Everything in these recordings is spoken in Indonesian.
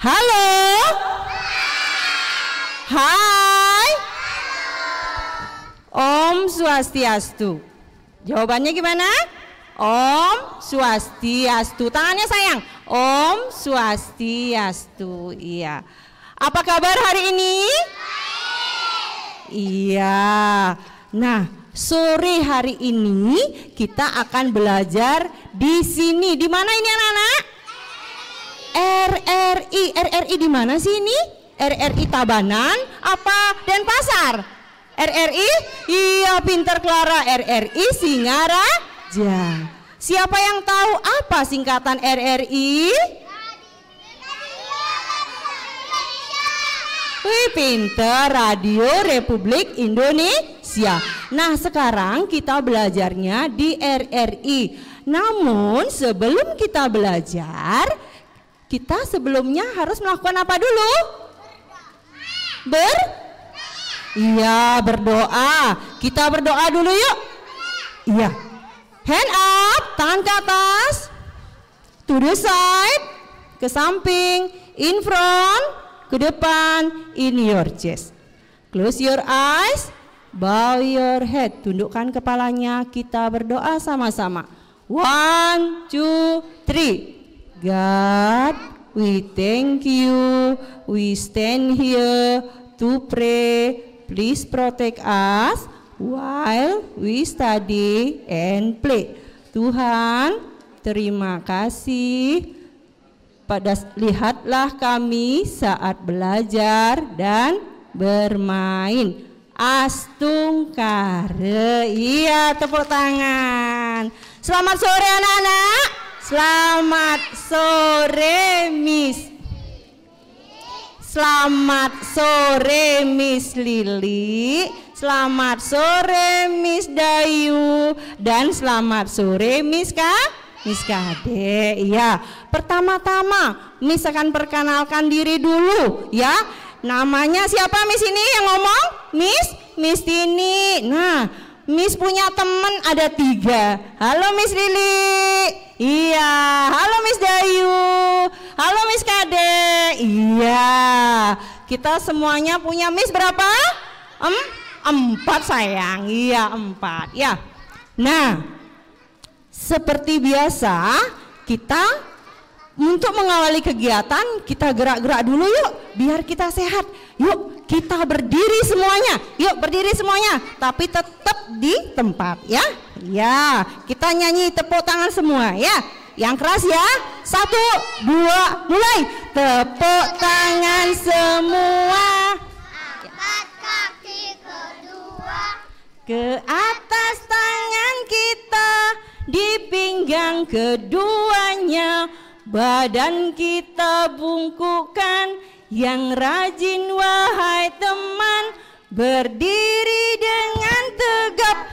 Halo. Hai. Om Swastiastu. Jawabannya gimana? Om Swastiastu. Tangannya sayang. Om Swastiastu. Iya. Apa kabar hari ini? Iya. Nah, sore hari ini kita akan belajar di sini. Di mana ini anak-anak? RRI di mana sih ini? RRI Tabanan apa Denpasar? RRI? Iya, pinter Clara. RRI Singaraja. Siapa yang tahu apa singkatan RRI? Wih, pinter, Radio Republik Indonesia. Nah, sekarang kita belajarnya di RRI. Namun sebelum kita belajar, kita sebelumnya harus melakukan apa dulu? Iya, berdoa. Kita berdoa dulu yuk. Iya. Hand up, tangan ke atas. To the side, ke samping, in front, ke depan, in your chest. Close your eyes, bow your head. Tundukkan kepalanya, kita berdoa sama-sama. 1, 2, 3. God, we thank you. We stand here to pray. Please protect us while we study and play. Tuhan, terima kasih. Lihatlah kami saat belajar dan bermain. Astungkare. Iya, tepuk tangan. Selamat sore anak-anak. Selamat sore Miss. Selamat sore Miss Lili. Selamat sore Miss Dayu. Dan selamat sore Miss Kade. Iya, pertama-tama Miss akan perkenalkan diri dulu ya. Namanya siapa Miss ini yang ngomong? Miss Tini. Nah, Miss punya teman ada 3. Halo Miss Lili. Iya. Halo Miss Dayu. Halo Miss Kade. Iya. Kita semuanya punya Miss berapa? 4 sayang. Iya, 4 ya. Nah, seperti biasa kita untuk mengawali kegiatan kita gerak-gerak dulu yuk biar kita sehat. Yuk kita berdiri semuanya. Yuk berdiri semuanya, tapi tetap di tempat ya. Ya, kita nyanyi tepuk tangan semua ya. Yang keras ya. 1, 2, mulai. Tepuk tangan semua. Angkat kaki kedua. Ke atas tangan kita, di pinggang keduanya. Badan kita bungkukkan, yang rajin wahai teman. Berdiri dengan tegap,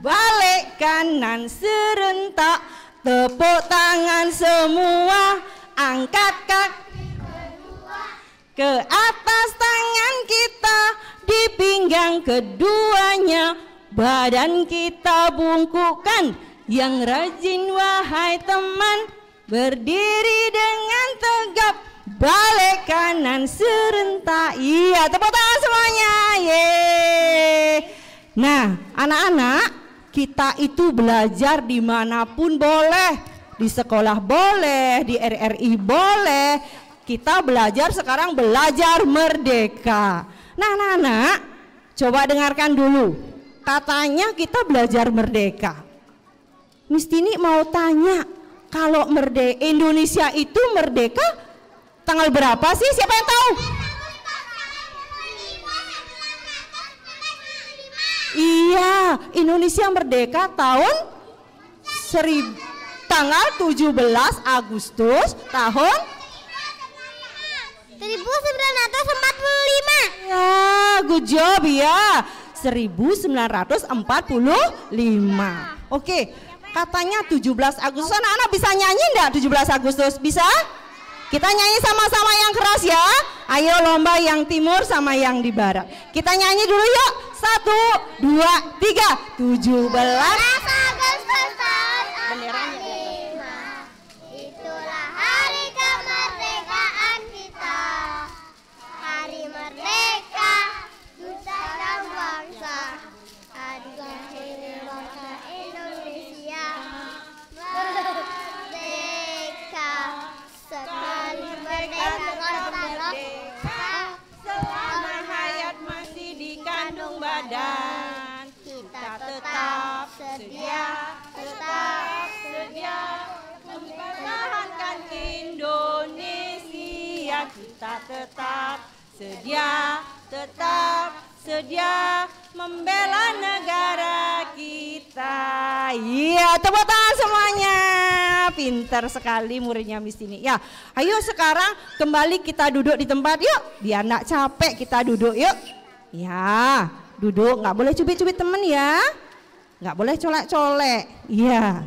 balik kanan serentak. Tepuk tangan semua, angkat kaki kedua. Ke atas tangan kita, di pinggang keduanya. Badan kita bungkukkan, yang rajin wahai teman. Berdiri dengan tegap, balik kanan serentak. Iya, tepuk tangan semuanya. Yeay. Nah, anak-anak, kita itu belajar dimanapun boleh. Di sekolah boleh, di RRI boleh. Kita belajar sekarang belajar merdeka. Nah, anak-anak, coba dengarkan dulu. Katanya kita belajar merdeka. Miss Tini mau tanya, kalau Indonesia itu merdeka tanggal berapa sih? Siapa yang tahu? Iya, Indonesia merdeka tahun tanggal 17 Agustus tahun 1945. Ya, good job ya. 1945. Oke, katanya 17 Agustus. Anak-anak bisa nyanyi enggak 17 Agustus? Bisa? Kita nyanyi sama-sama yang keras ya. Ayo lomba yang timur sama yang di barat. Kita nyanyi dulu yuk. 1, 2, 3. 17 Agustus tahun benderanya. 45. Itulah hari kemerdekaan kita. kita tetap sedia membela negara kita. Iya, tepuk tangan semuanya. Pintar sekali muridnya Miss Tini. Ya, ayo sekarang kembali kita duduk di tempat yuk. Biar nggak capek kita duduk yuk. Ya, duduk, nggak boleh cubit-cubit temen ya. Nggak boleh colek-colek. Iya.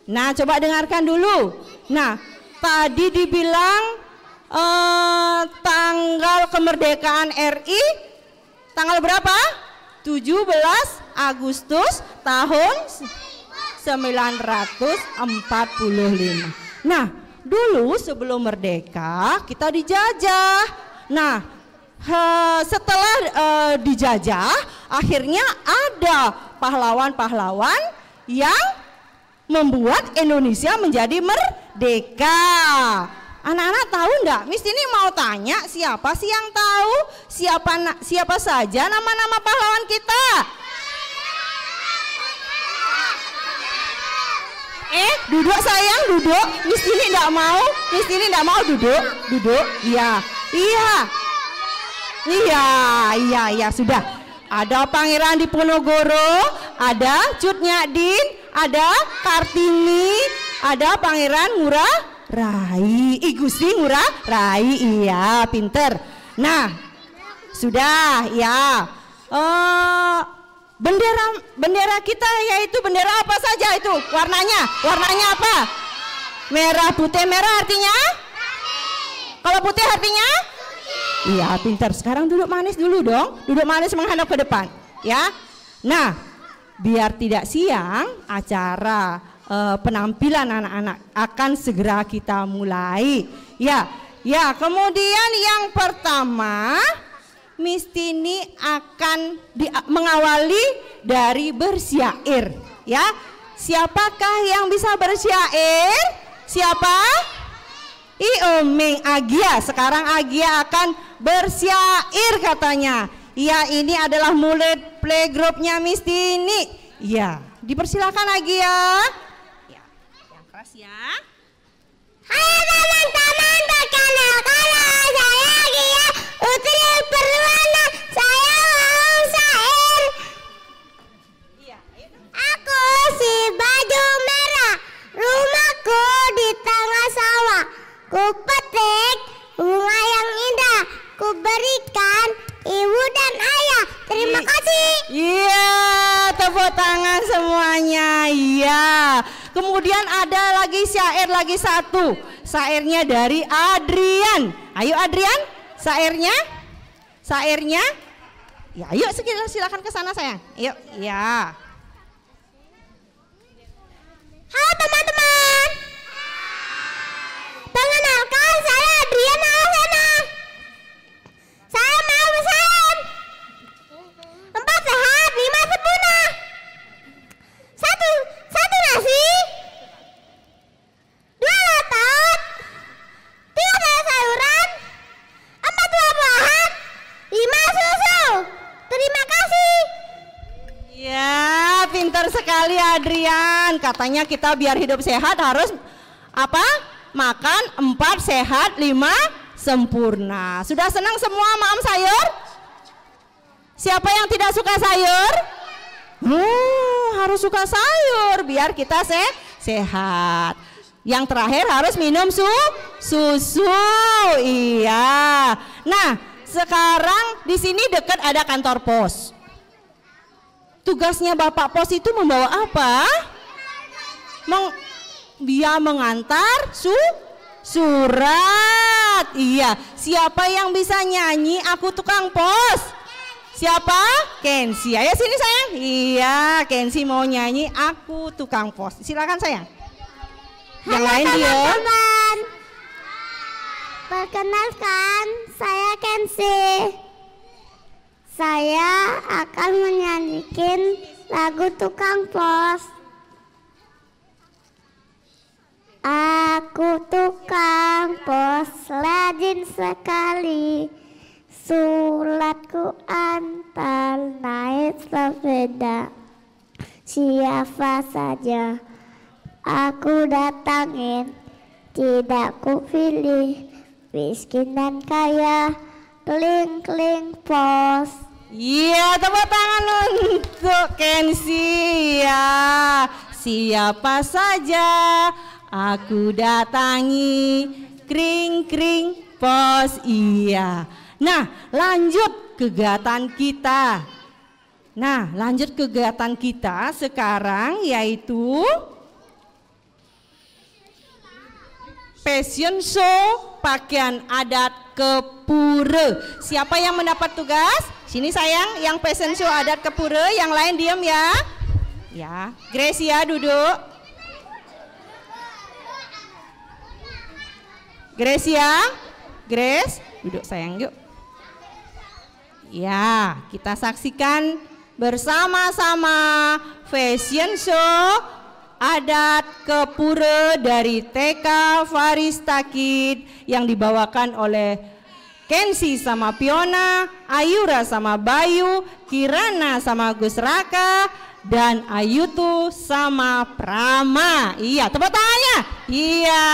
Nah, coba dengarkan dulu. Nah, tadi dibilang tanggal kemerdekaan RI tanggal berapa? 17 Agustus tahun 1945. Nah, dulu sebelum merdeka kita dijajah. Nah, setelah dijajah akhirnya ada pahlawan-pahlawan yang membuat Indonesia menjadi merdeka. Anak-anak tahu enggak? Miss ini mau tanya, siapa sih yang tahu? Siapa saja nama-nama pahlawan kita? Duduk sayang, duduk. Miss ini enggak mau. Miss ini enggak mau duduk. Iya, sudah. Ada Pangeran Diponegoro, ada Cut Nyak-Din, ada Kartini, ada Pangeran Ngurah Rai, Gusti Ngurah Rai, iya pinter. Nah, sudah ya. Bendera kita yaitu bendera apa saja itu? Warnanya apa? Merah, putih, merah artinya? Kalau putih artinya? Iya pinter. Sekarang duduk manis dulu dong. Duduk manis menghadap ke depan, ya. Nah, biar tidak siang acara penampilan anak-anak akan segera kita mulai. Ya, kemudian yang pertama Miss Tini akan mengawali dari bersyair. Ya, siapakah yang bisa bersyair? Siapa? Omeng Agia. Sekarang Agia akan bersyair katanya. Ya, ini adalah murid playgroup-nya Miss Tini. Ya, dipersilakan Agia. Ya. Hai teman-teman, perkenalkan saya Gia Utri Perwana. Saya mau syair. Aku si baju merah, rumahku di tengah sawah. Ku petik bunga yang indah, ku berikan ibu dan ayah. Terima kasih. Iya, tepuk tangan semuanya. Iya. Kemudian ada lagi syair lagi satu. Syairnya dari Adrian. Ayo Adrian, syairnya. Ya, ayo silakan ke sana sayang. Yuk, ya. Halo teman-teman. Perkenalkan saya Adrian Alasena. Saya mau pesan 4 sehat, 5 sempurna. Satu nasi, 2 latot, 3 sayuran, 4 buah-buahan, 5 susu. Terima kasih. Ya, pintar sekali Adrian. Katanya kita biar hidup sehat harus apa? Makan 4 sehat, 5 sempurna. Sudah senang semua makan sayur? Siapa yang tidak suka sayur? Harus suka sayur biar kita sehat. Yang terakhir harus minum susu. Iya. Nah, sekarang di sini dekat ada kantor pos. Tugasnya Bapak Pos itu membawa apa? Dia mengantar surat. Iya. Siapa yang bisa nyanyi Aku Tukang Pos? Siapa? Kensi. Ayo sini sayang. Iya, Kensi mau nyanyi Aku Tukang Pos. Silakan sayang. Yang lain dia. Teman-teman. Perkenalkan, saya Kensi. Saya akan menyanyikan lagu Tukang Pos. Aku tukang pos rajin sekali, suratku antar naik sepeda. Siapa saja aku datangin, tidak kupilih miskin dan kaya, kling-kling pos. Iya, tepuk tangan untuk Kenzi ya. Siapa saja aku datangi, kring-kring pos. Iya. Nah, lanjut kegiatan kita. Sekarang yaitu fashion show pakaian adat Kepura. Siapa yang mendapat tugas? Sini sayang, yang fashion show adat Kepura, yang lain diam ya. Ya, Grace ya duduk. Grace ya. Grace, duduk sayang yuk. Ya, kita saksikan bersama-sama fashion show adat Kepura dari TK Faristakid yang dibawakan oleh Kenzi sama Piona, Ayura sama Bayu, Kirana sama Gus Raka, dan Ayutu sama Prama. Iya, tepuk tangannya. Iya.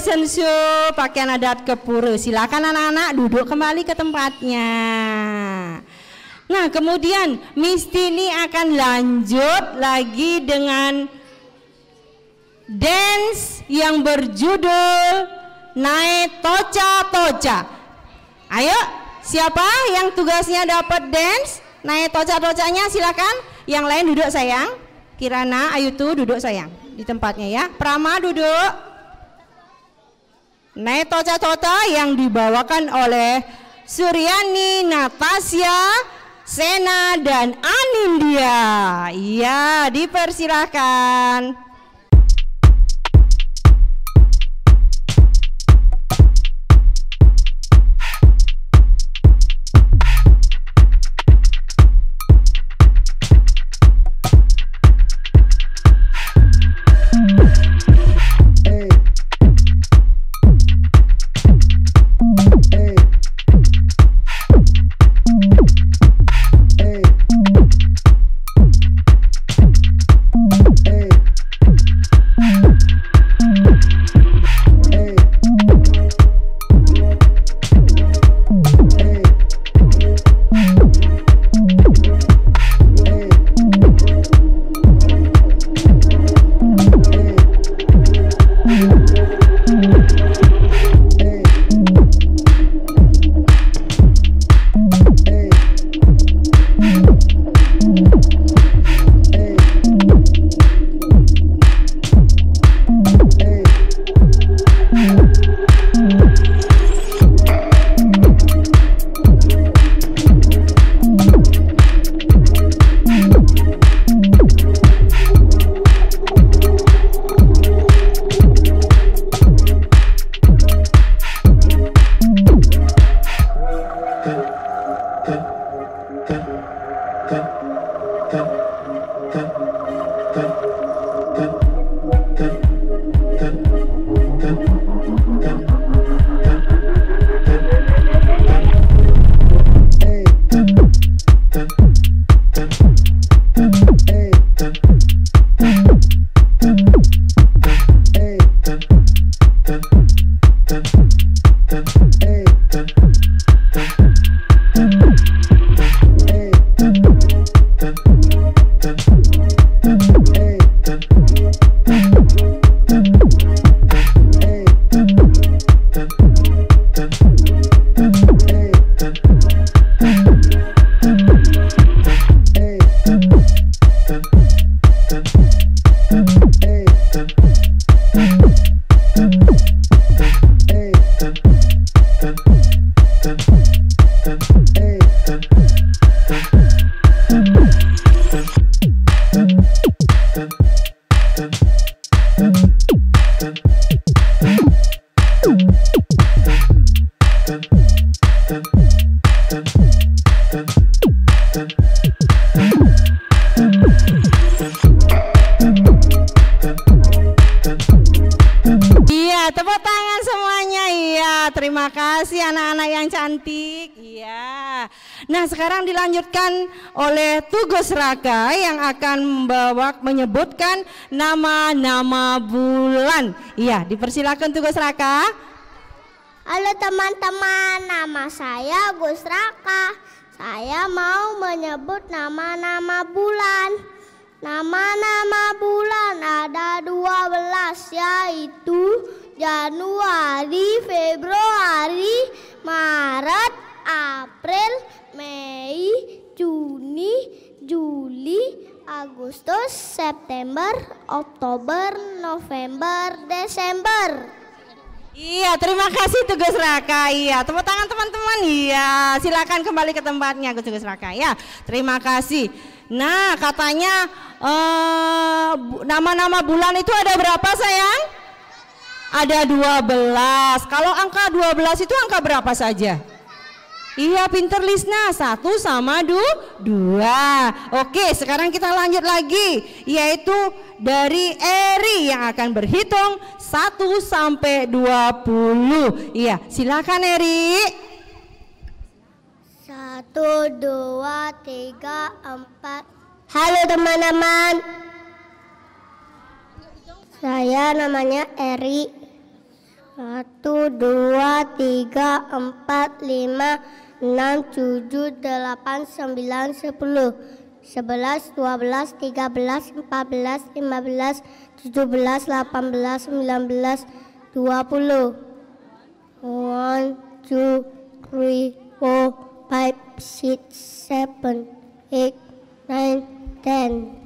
sensu pakaian adat Kepura. Silakan anak-anak duduk kembali ke tempatnya. Nah, kemudian Miss Tini akan lanjut lagi dengan dance yang berjudul Nae Toca Toca. Ayo, siapa yang tugasnya dapat dance Nae Toca Tocanya? Silakan. Yang lain duduk sayang. Kirana, Ayutu duduk sayang di tempatnya ya. Prama duduk. Nae Toca Toca yang dibawakan oleh Suryani, Natasha, Sena dan Anindya. Iya, dipersilahkan. Tepuk tangan semuanya. Iya, terima kasih anak-anak yang cantik. Iya. Nah, sekarang dilanjutkan oleh Tugas Raka yang akan menyebutkan nama-nama bulan. Iya, dipersilakan Tugas Raka. Halo teman-teman, nama saya Gus Raka. Saya mau menyebut nama-nama bulan. Nama-nama bulan ada 12, yaitu Januari, Februari, Maret, April, Mei, Juni, Juli, Agustus, September, Oktober, November, Desember. Iya, terima kasih Tugas Raka. Iya, tepuk tangan teman-teman. Iya, silakan kembali ke tempatnya Tugas Raka. Ya, terima kasih. Nah, katanya nama-nama bulan itu ada berapa sayang? Ada 12. Kalau angka 12 itu angka berapa saja? Iya, pinter Lisna. 1 sama 2. Oke, sekarang kita lanjut lagi, yaitu dari Eri yang akan berhitung 1 sampai 20. Iya, silakan Eri. 1, 2, 3, 4. Halo teman-teman. Saya namanya Eri. 1, 2, 3, 4, 5, 6, 7, 8, 9, 10, 11, 12, 13, 14, 15, 17, 18, 19, 20. 1, 2, 3, 4, 5, 6, 7, 8, 9, 10.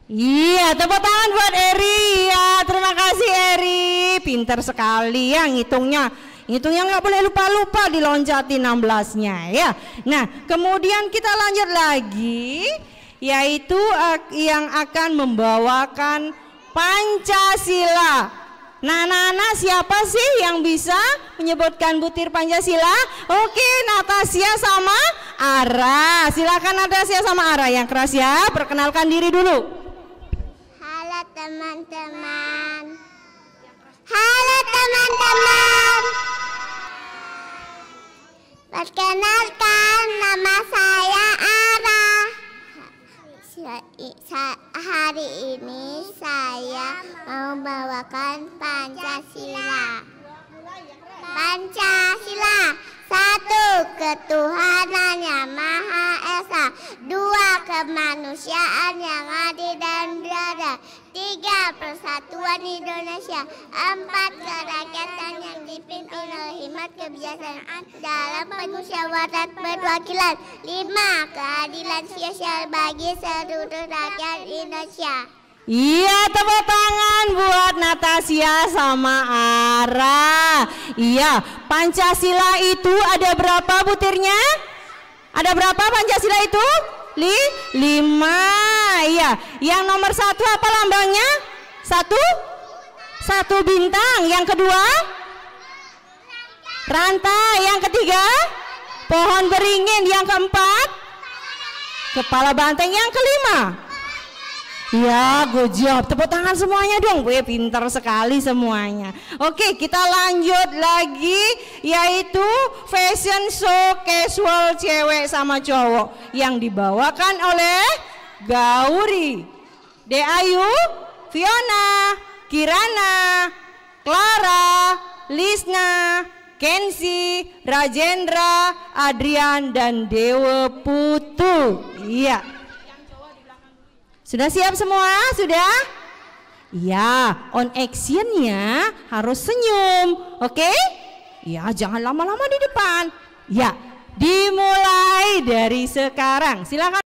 Iya, tepuk tangan buat Eri ya. Terima kasih Eri. Pinter sekali ya ngitungnya. Ngitungnya nggak boleh lupa-lupa diloncatin 16-nya ya. Nah, kemudian kita lanjut lagi, yaitu yang akan membawakan Pancasila. Nah, anak-anak siapa sih yang bisa menyebutkan butir Pancasila? Oke, Natasha sama Ara. Silakan Natasha sama Ara yang keras ya. Perkenalkan diri dulu. Halo teman-teman. Halo teman-teman. Perkenalkan, nama saya Ara. Hari ini saya mau membawakan Pancasila. Pancasila. 1. Ketuhanan yang Maha Esa. 2. Kemanusiaan yang adil dan beradab. 3. Persatuan Indonesia. 4. Kerakyatan yang dipimpin oleh hikmat kebijaksanaan dalam musyawarah perwakilan. 5. Keadilan sosial bagi seluruh rakyat Indonesia. Iya, tepuk tangan buat Natasha sama Ara. Iya, Pancasila itu ada berapa butirnya? Ada berapa Pancasila itu? 5. Iya, yang nomor 1 apa lambangnya? 1 bintang. Yang kedua? Rantai. Yang ketiga? Pohon beringin. Yang keempat? Kepala banteng. Yang kelima? Ya, good job. Tepuk tangan semuanya dong. Wih, pintar sekali semuanya. Oke, kita lanjut lagi, yaitu fashion show casual cewek sama cowok yang dibawakan oleh Gauri, Deayu, Fiona, Kirana, Clara, Lisna, Kenzi, Rajendra, Adrian, dan Dewa Putu. Iya. Sudah siap semua? Sudah? Ya, on actionnya harus senyum, oke? Ya, jangan lama-lama di depan. Ya, dimulai dari sekarang. Silakan.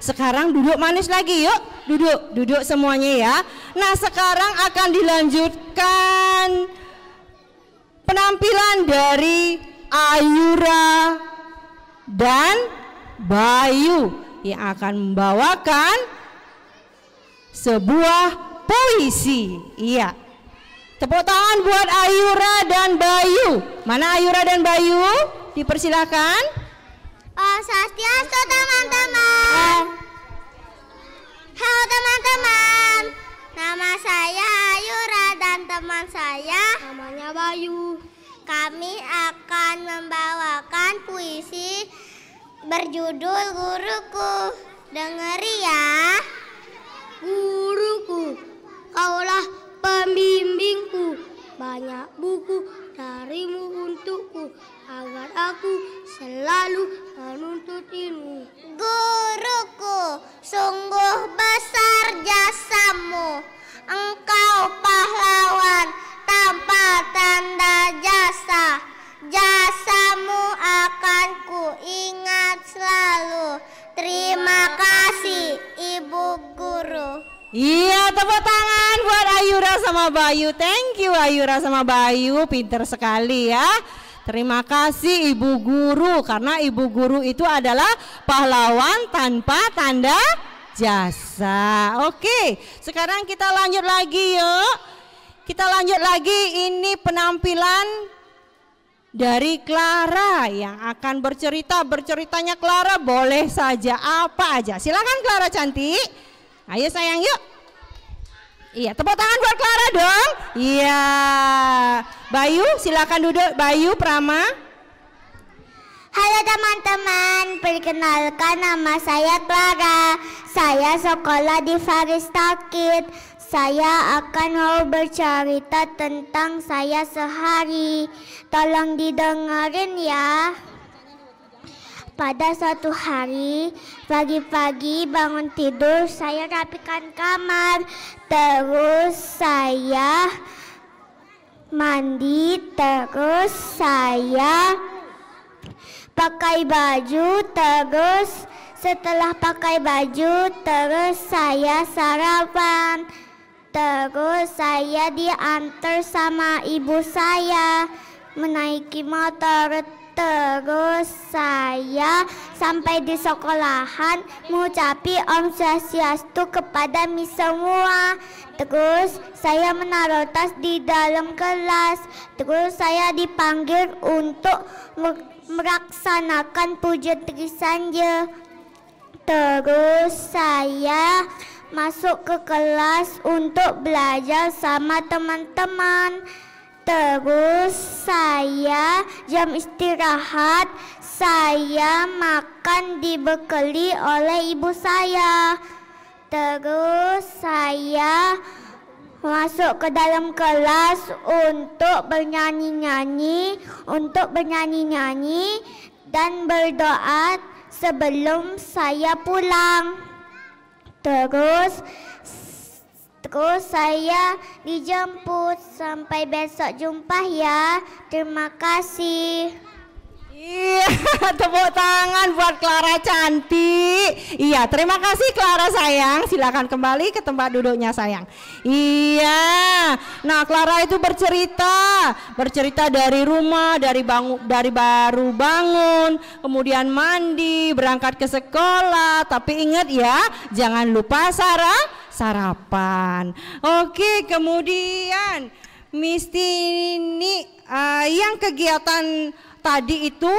sekarang duduk manis lagi yuk. Duduk semuanya ya. Nah, sekarang akan dilanjutkan penampilan dari Ayura dan Bayu yang akan membawakan sebuah puisi. Iya. Tepuk tangan buat Ayura dan Bayu. Mana Ayura dan Bayu? Dipersilakan. Swastiastu teman-teman. Halo teman-teman. Nama saya Ayura dan teman saya namanya Bayu. Kami akan membawakan puisi berjudul Guruku. Dengeri ya. Guruku, kaulah pembimbingku, banyak buku darimu untukku, agar aku selalu menuntut ilmu. Guruku, sungguh besar jasamu, engkau pahlawan tanpa tanda jasa. Jasamu akan ku ingat selalu. Terima kasih Ibu Guru. Iya, tepuk tangan buat Ayura sama Bayu. Thank you Ayura sama Bayu, pinter sekali ya. Terima kasih Ibu Guru, karena Ibu Guru itu adalah pahlawan tanpa tanda jasa. Oke, sekarang kita lanjut lagi yuk. Kita lanjut lagi, ini penampilan dari Clara yang akan bercerita. Berceritanya Clara boleh saja apa aja. Silakan Clara cantik. Ayo sayang yuk. Iya, tepuk tangan buat Clara dong. Iya. Bayu silakan duduk. Bayu Prama. Halo teman-teman, perkenalkan nama saya Clara. Saya sekolah di Faristakid. Saya akan mau bercerita tentang saya sehari. Tolong didengarin ya. Pada suatu hari, pagi-pagi bangun tidur, saya rapikan kamar. Terus saya mandi, terus saya pakai baju, terus setelah pakai baju, terus saya sarapan. Terus saya diantar sama ibu saya menaiki motor. Terus saya sampai di sekolahan mengucapi Om Swastiastu kepada Miss semua. Terus saya menaruh tas di dalam kelas. Terus saya dipanggil untuk melaksanakan puja Trisanja. Terus saya masuk ke kelas untuk belajar sama teman-teman. Terus saya jam istirahat, saya makan dibekali oleh ibu saya. Terus saya masuk ke dalam kelas untuk bernyanyi-nyanyi, dan berdoa sebelum saya pulang. Terus saya dijemput. Sampai besok jumpa ya. Terima kasih. Iya, tepuk tangan buat Clara cantik. Iya, terima kasih Clara sayang. Silakan kembali ke tempat duduknya sayang. Iya. Nah, Clara itu bercerita dari rumah, dari baru bangun, kemudian mandi, berangkat ke sekolah. Tapi ingat ya, jangan lupa sarapan. Oke, kemudian Miss Tini, yang kegiatan tadi itu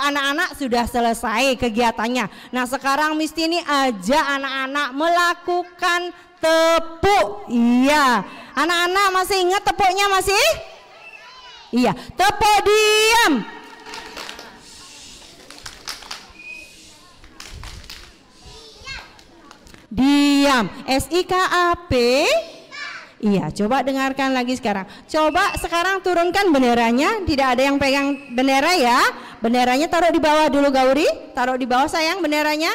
anak-anak sudah selesai kegiatannya. Nah, sekarang Miss Tini ajak anak-anak melakukan tepuk. Iya, anak-anak masih ingat tepuknya masih? Iya, tepuk diam. Diam. SIKAP. Iya, coba dengarkan lagi sekarang. Coba sekarang turunkan benderanya. Tidak ada yang pegang bendera ya. Benderanya taruh di bawah dulu Gauri. Taruh di bawah sayang benderanya.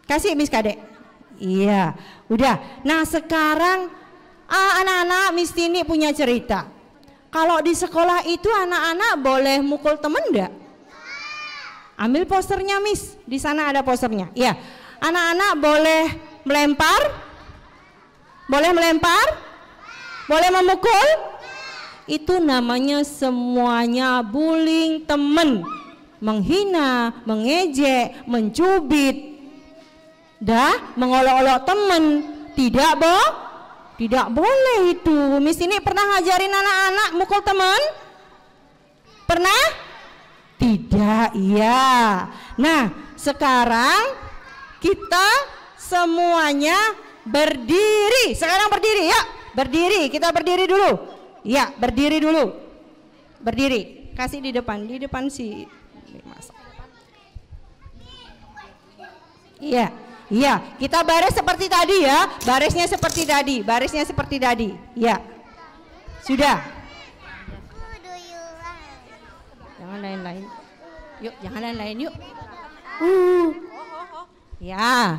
Kasih Miss Kadek. Iya, udah. Nah, sekarang anak-anak Miss Tini punya cerita. Kalau di sekolah itu anak-anak boleh mukul temen enggak? Ambil posternya, Miss. Di sana ada posternya. Ya. Anak-anak boleh melempar? Boleh melempar? Boleh memukul? Itu namanya semuanya bullying temen. Menghina, mengejek, mencubit. Mengolok-olok temen. Tidak boleh itu. Miss ini pernah ngajarin anak-anak mukul teman? Pernah? Tidak, iya. Nah, sekarang kita semuanya berdiri. Sekarang berdiri, ya. Berdiri, kita berdiri dulu. Ya, berdiri dulu. Berdiri. Kasih di depan si masak. Iya. Iya, kita baris seperti tadi ya. Barisnya seperti tadi. Ya. Sudah. Jangan lain-lain. Yuk, jangan lain-lain yuk. Ya.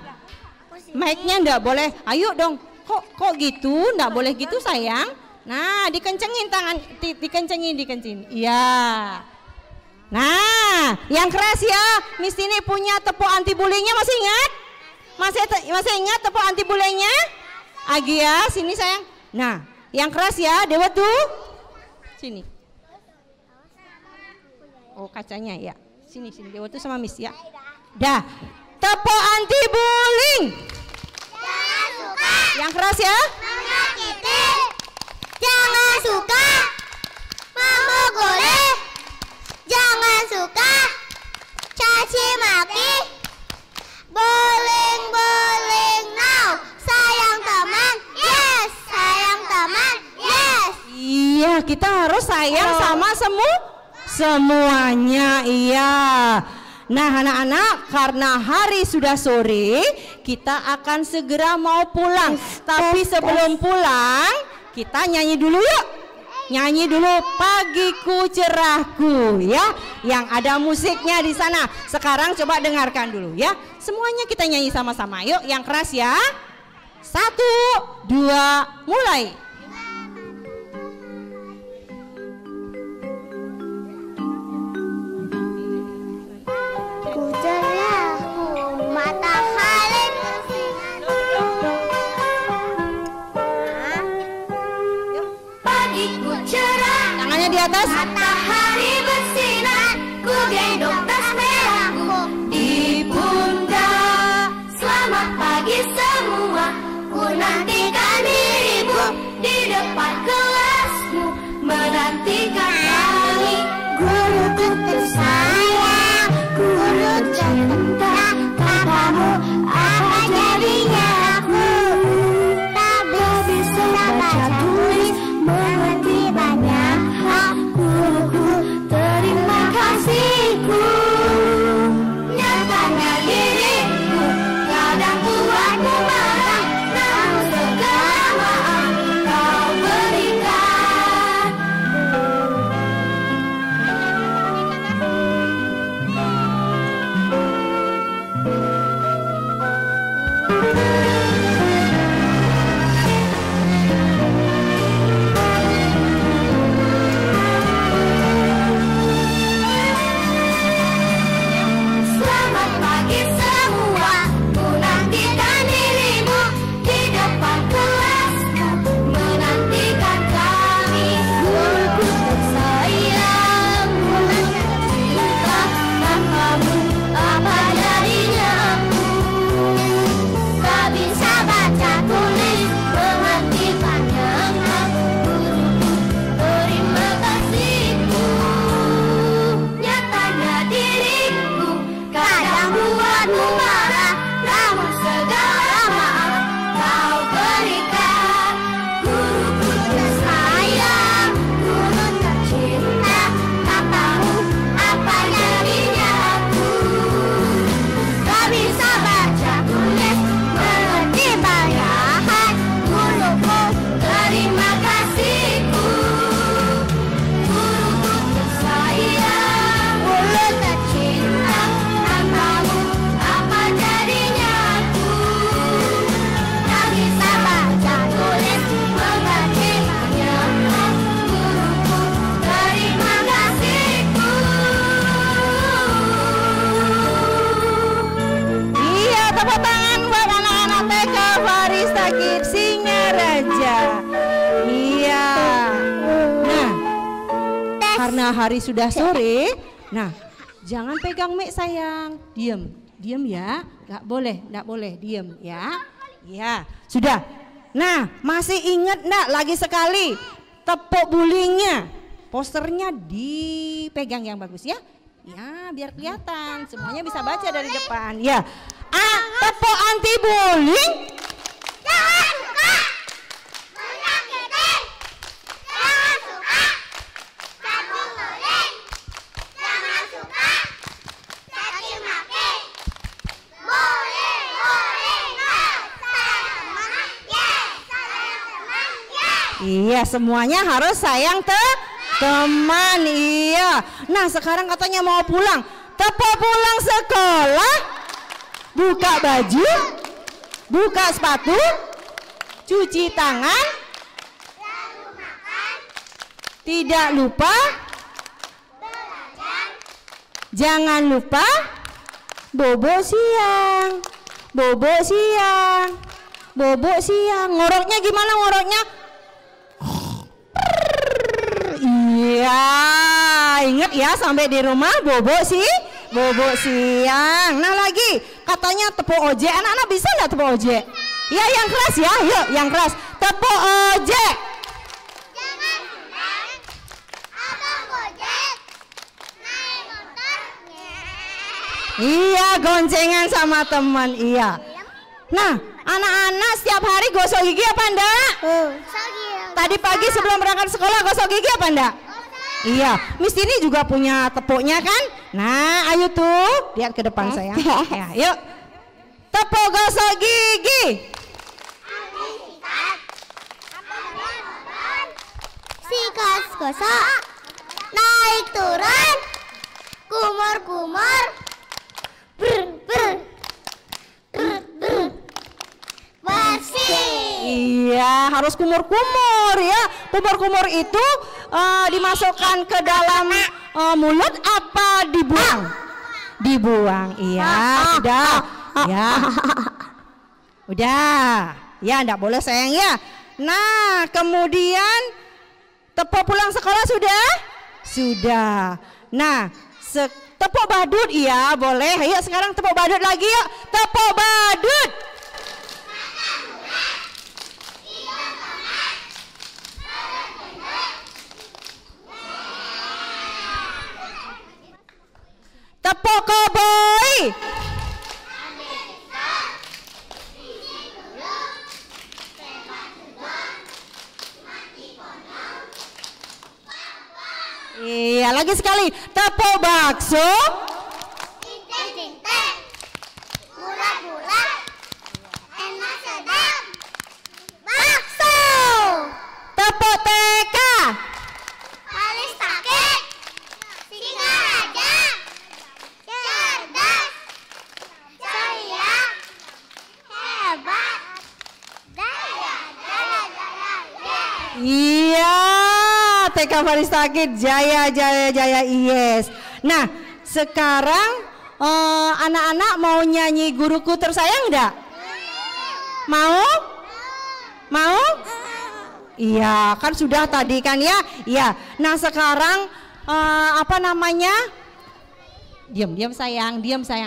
Mic-nya enggak boleh. Ayo dong. Kok gitu? Enggak boleh gitu, sayang. Nah, dikencengin tangan, dikencengin. Iya. Nah, yang keras ya. Miss ini punya tepuk anti bullyingnya, masih ingat? Masih ingat tepuk anti bullyingnya? Agia, sini sayang. Nah, yang keras ya, Dewa tuh. Sini. Oh, kacanya ya. Sini Dewa tuh sama Miss ya. Dah. Tepuk anti bullying. Jangan suka. Yang keras ya. Menyakiti. Jangan suka. Memukuli. Jangan suka. Caci maki. Bullying now. Sayang teman. Yes. Sayang teman. Yes. Iya, kita harus sayang sama semuanya. Iya. Nah, anak-anak, karena hari sudah sore, kita akan segera mau pulang. Tapi sebelum pulang, kita nyanyi dulu yuk. Nyanyi dulu Pagiku Cerahku ya, yang ada musiknya di sana. Sekarang coba dengarkan dulu ya. Semuanya kita nyanyi sama-sama. Yuk, yang keras ya. 1, 2, mulai. Ku cerahku, matahari pagiku cerah, Tangannya di atas. matahari bersinar, ku gendong tas merahku di pundak. Selamat pagi semua, ku nantikan dirimu di depan kelasmu, menantikan kami. Guruku tersayang, guru cinta, katamu apa jadinya aku? Tak bisa baca tulis, mengerti banyak hal. Guruku, terima kasihku. Nyatanya diriku kadang buatmu marah, namun segala maaf kau berikan. karena hari sudah sore. Nah, jangan pegang mic sayang. Diam, diam ya. Nggak boleh, diam ya. Ya, sudah. Nah, masih ingat enggak lagi sekali tepuk bulingnya? Posternya dipegang yang bagus ya. Ya, biar kelihatan. Semuanya bisa baca dari depan. Ya. Tepuk anti bullying. Jangan suka menyakitin. Jangan suka caci bullying. Jangan suka caci maki. Bullying, sayang teman, yes. Sayang teman, yes. Iya, semuanya harus sayang teman. Iya. Nah, sekarang katanya mau pulang. Tepuk pulang sekolah. Buka baju. Buka sepatu. Cuci tangan. Lalu makan, Tidak lupa. belajar, Jangan lupa bobo siang. Bobo siang. Bobo siang. Ngoroknya gimana ngoroknya? Iya, ingat ya sampai di rumah bobo siang. Nah lagi katanya tepuk ojek. Anak-anak bisa nggak tepuk ojek? Ya yang keras ya, yuk yang keras. Tepuk ojek. jangan senang, abang gojek, naik motor. Iya, goncengan sama teman. Iya. Nah, anak-anak setiap hari gosok gigi apa enggak? Tadi pagi sebelum berangkat sekolah gosok gigi apa enggak? Iya, Miss ini juga punya tepuknya kan? Nah, ayo tuh, lihat ke depan sayang. Ya, yuk. Tepuk gosok gigi. Sikat gosok, naik turun, kumur-kumur, bersih. Iya, harus kumur-kumur ya. Kumur-kumur itu dimasukkan ke dalam mulut apa dibuang? Dibuang. Iya, udah. Ya. Udah. Ya, enggak boleh sayang ya. Nah, kemudian tepuk pulang sekolah sudah? Sudah. Nah, tepuk badut iya, boleh. Ayo sekarang tepuk badut lagi yuk. Tepuk badut. Tepuk koboi. Iya, lagi sekali. Tepuk bakso. Ting-ting-ting, bulat-bulat, enak sedap, bakso. Tepuk TK. Alis sakit, singa raja, cerdas, ceria, hebat, jaya, jaya, jaya, yes. Iya, TK Faristakit jaya. Yes. Nah, sekarang anak-anak mau nyanyi guruku tersayang enggak? Mau? Mau? Iya, kan sudah tadi kan ya? Iya. Nah, sekarang apa namanya? Diam sayang,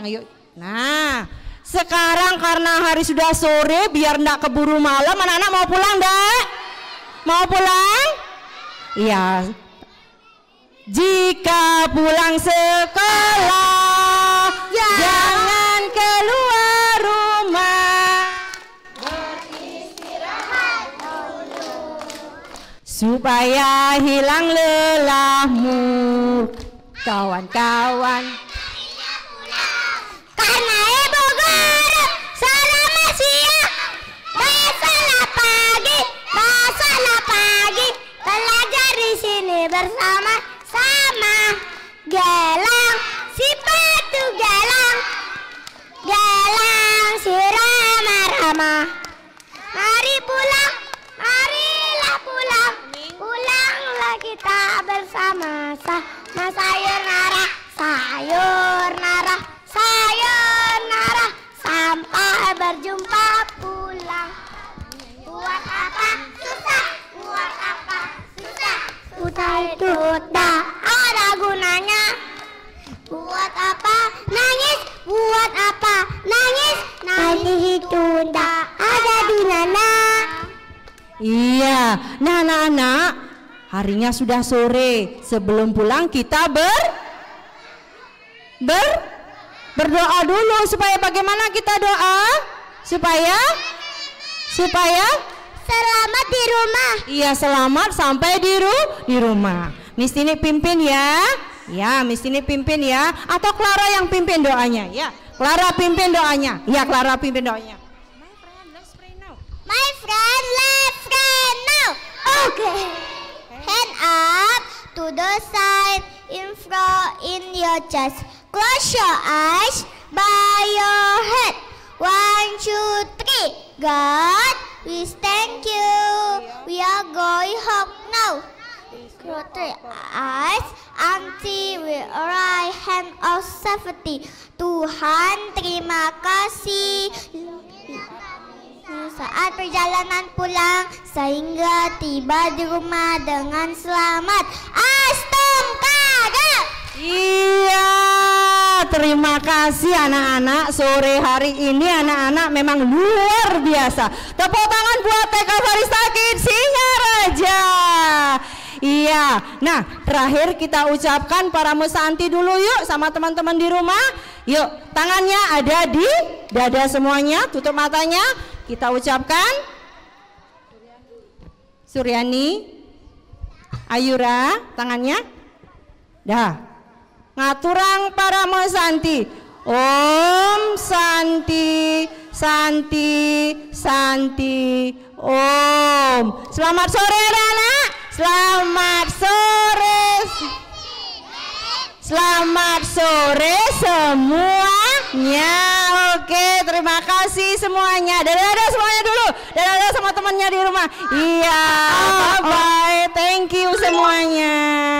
yuk. Nah, sekarang karena hari sudah sore, biar enggak keburu malam, anak-anak mau pulang enggak? Mau pulang? Iya. Jika pulang sekolah, jangan keluar rumah. Beristirahat dulu. Supaya hilang lelahmu, kawan-kawan. Karena ibu guru selamat siang, besoklah pagi, belajar di sini bersama-sama. Gelang si batu gelang si ramah-ramah. Mari pulang, marilah pulang, pulanglah kita bersama-sama. Sayur nara, sampai berjumpa pulang. Buat apa susah, utai itu dah. buat apa? Nangis? Nangis itu tidak ada gunanya. Iya. Nah anak-anak, harinya sudah sore. Sebelum pulang kita berdoa dulu. Supaya bagaimana kita doa? Supaya Selamat di rumah. iya, selamat sampai di rumah. Miss Tini pimpin ya. Ya, Miss Tini pimpin ya. Atau Clara yang pimpin doanya ya. Clara pimpin doanya. Ya, Clara pimpin doanya. My friend, let's pray now. Okay. Hand up to the side, in front, in your chest. Close your eyes, bow your head. 1, 2, 3. God, we thank you. We are going home now. Close your eyes until we arrive hand of safety. Tuhan, terima kasih. Saat perjalanan pulang sehingga tiba di rumah dengan selamat. Astomkada. Iya, terima kasih anak-anak. Sore hari ini anak-anak memang luar biasa. Tepuk tangan buat TK Faristakid Singaraja. Iya, nah terakhir kita ucapkan para musanti dulu yuk sama teman-teman di rumah. Yuk, tangannya ada di dada semuanya, tutup matanya. Kita ucapkan Suryani, Ayura, tangannya. Dah. Ngaturang para musanti. Om Santi, Santi, Santi, Om. Selamat sore anak-anak. Selamat sore. Selamat sore semuanya. Oke, terima kasih semuanya. Dadah semuanya dulu. Dadah sama temannya di rumah. Iya, bye bye. Thank you semuanya.